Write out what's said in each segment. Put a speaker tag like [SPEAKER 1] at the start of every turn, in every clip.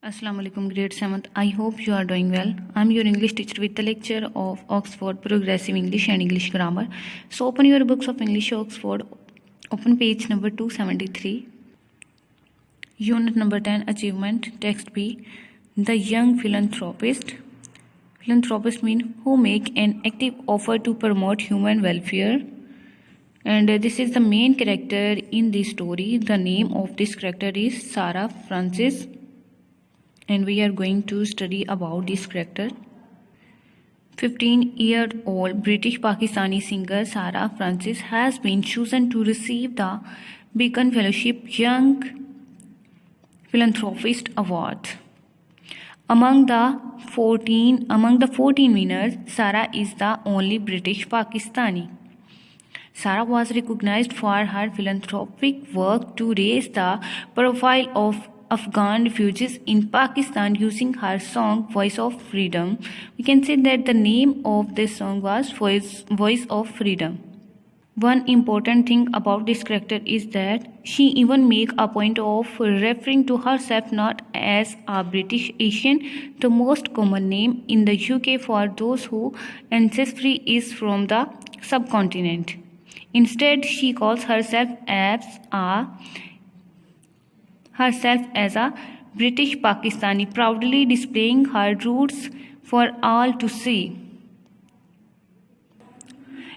[SPEAKER 1] Assalamu alaikum, grade 7th. I hope you are doing well. I'm your English teacher with the lecture of Oxford Progressive English and English Grammar. So open your books of English Oxford. Open page number 273. Unit number 10, Achievement. Text B. The young philanthropist. Philanthropist mean who make an active offer to promote human welfare. And this is the main character in this story. The name of this character is Sarah Francis. And we are going to study about this character. 15-year-old British Pakistani singer Sarah Francis has been chosen to receive the Beacon Fellowship Young Philanthropist Award. Among the 14 winners, Sarah is the only British Pakistani. Sarah was recognized for her philanthropic work to raise the profile of Afghan refugees in Pakistan using her song Voice of Freedom. We can say that the name of this song was Voice of Freedom. One important thing about this character is that she even make a point of referring to herself not as a British Asian, the most common name in the UK for those whose ancestry is from the subcontinent. Instead, she calls herself as a British Pakistani, proudly displaying her roots for all to see.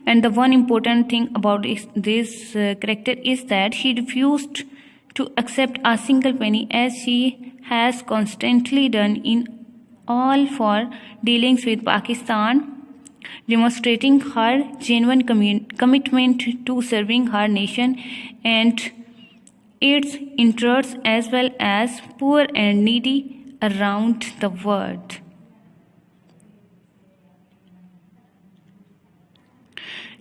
[SPEAKER 1] And the one important thing about this character is that she refused to accept a single penny, as she has constantly done in all for dealings with Pakistan, demonstrating her genuine commitment to serving her nation and its interests as well as poor and needy around the world.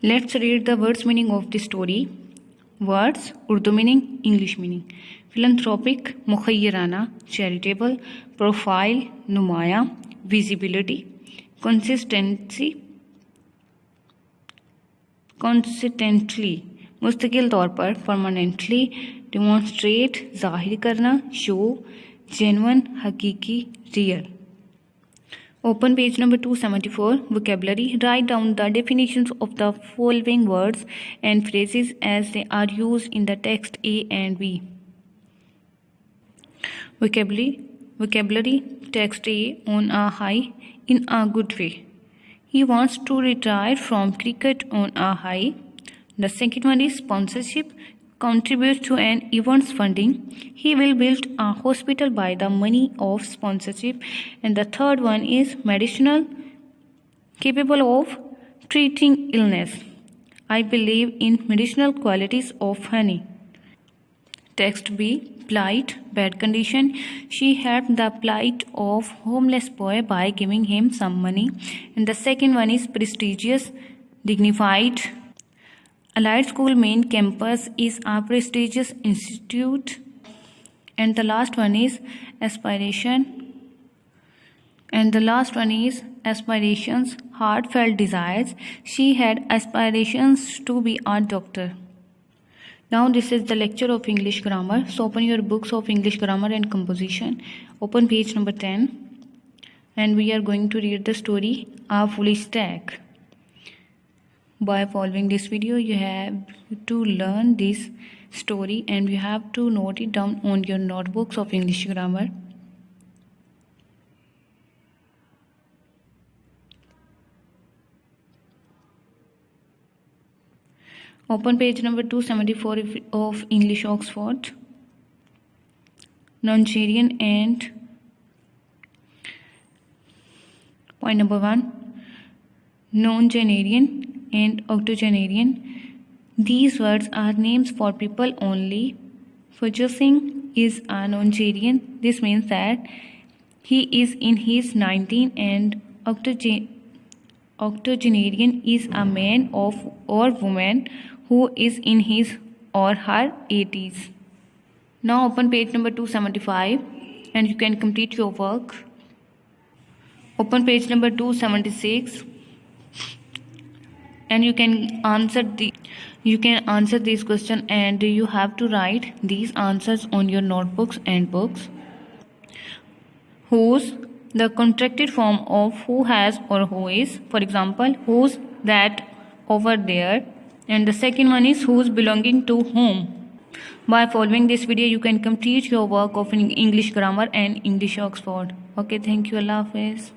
[SPEAKER 1] Let's read the words meaning of the story. Words: Urdu meaning, English meaning. Philanthropic, mukhayyirana, charitable. Profile, numaya, visibility. Consistently, मुस्तकिल तौर पर, permanently. Demonstrate, जाहिर करना, show, genuine, हकीकी, real. Open page number 274. Vocabulary. Write down the definitions of the following words and phrases as they are used in the text A and B. Vocabulary. Text A. On a high, in a good way. He wants to retire from cricket on a high. The second one is sponsorship. Contributes to an event's funding. He will build a hospital by the money of sponsorship. And the third one is medicinal, capable of treating illness. I believe in medicinal qualities of honey. Text B. Plight, bad condition. She helped the plight of homeless boy by giving him some money. And the second one is prestigious, dignified. Allied School main campus is a prestigious institute. And the last one is aspiration. And the last one is aspirations, heartfelt desires. She had aspirations to be a doctor. Now this is the lecture of English grammar. So open your books of English grammar and composition. Open page number 10. And we are going to read the story, A Foolish Stag. By following this video, you have to learn this story and you have to note it down on your notebooks of English grammar. Open page number 274 of English Oxford. Nonarian and point number 1. Nongenarian and octogenarian. These words are names for people only. Fujusing is a nongenarian. This means that he is in his 19, and octogenarian is a man or woman who is in his or her 80s. Now open page number 275 and you can complete your work. Open page number 276. And you can answer this question, and you have to write these answers on your notebooks and books. whose, the contracted form of who has or who is. For example, whose, that, over there. And the second one is whose, belonging to whom. By following this video, you can complete your work of English grammar and English Oxford. Okay, thank you. Allah Hafiz.